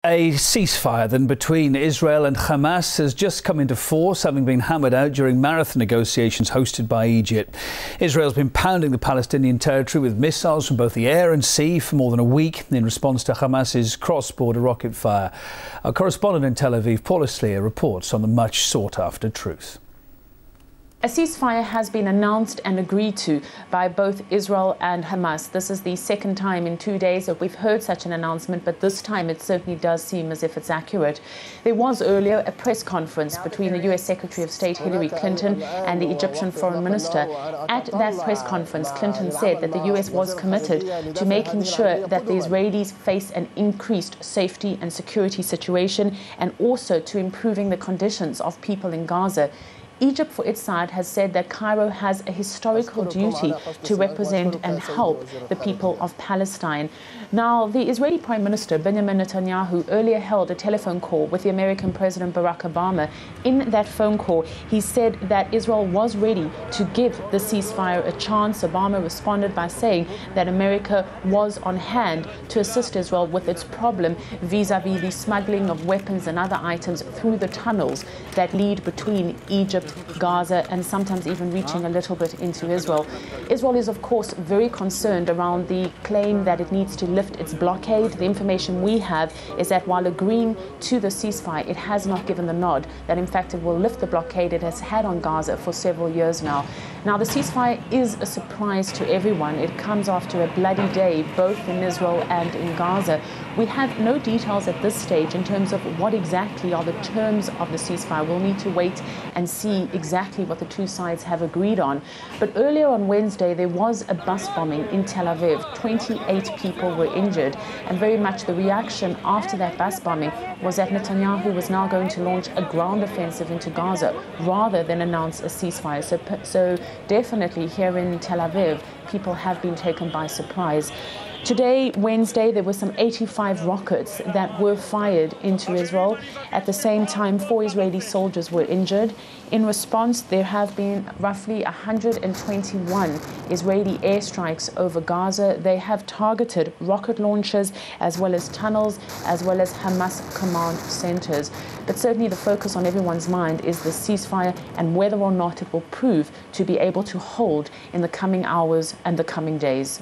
A ceasefire then between Israel and Hamas has just come into force, having been hammered out during marathon negotiations hosted by Egypt. Israel's been pounding the Palestinian territory with missiles from both the air and sea for more than a week in response to Hamas's cross-border rocket fire. Our correspondent in Tel Aviv, Paula Sleer, reports on the much sought-after truce. A ceasefire has been announced and agreed to by both Israel and Hamas. This is the second time in 2 days that we've heard such an announcement, but this time it certainly does seem as if it's accurate. There was earlier a press conference between the US Secretary of State Hillary Clinton and the Egyptian Foreign Minister. At that press conference, Clinton said that the US was committed to making sure that the Israelis face an increased safety and security situation and also to improving the conditions of people in Gaza. Egypt, for its side, has said that Cairo has a historical duty to represent and help the people of Palestine. Now, the Israeli Prime Minister, Benjamin Netanyahu, earlier held a telephone call with the American President Barack Obama. In that phone call, he said that Israel was ready to give the ceasefire a chance. Obama responded by saying that America was on hand to assist Israel with its problem vis-à-vis the smuggling of weapons and other items through the tunnels that lead between Egypt, Gaza, and sometimes even reaching a little bit into Israel. Israel is, of course, very concerned around the claim that it needs to lift its blockade. The information we have is that while agreeing to the ceasefire, it has not given the nod that, in fact, it will lift the blockade it has had on Gaza for several years now. Now, the ceasefire is a surprise to everyone. It comes after a bloody day, both in Israel and in Gaza. We have no details at this stage in terms of what exactly are the terms of the ceasefire. We'll need to wait and see exactly what the two sides have agreed on. But earlier on Wednesday, there was a bus bombing in Tel Aviv. 28 people were injured, and very much the reaction after that bus bombing was that Netanyahu was now going to launch a ground offensive into Gaza rather than announce a ceasefire. So definitely here in Tel Aviv, people have been taken by surprise. Today, Wednesday, there were some 85 rockets that were fired into Israel. At the same time, 4 Israeli soldiers were injured. In response, there have been roughly 121 Israeli airstrikes over Gaza. They have targeted rocket launchers as well as tunnels, as well as Hamas command centers. But certainly the focus on everyone's mind is the ceasefire and whether or not it will prove to be able to hold in the coming hours and the coming days.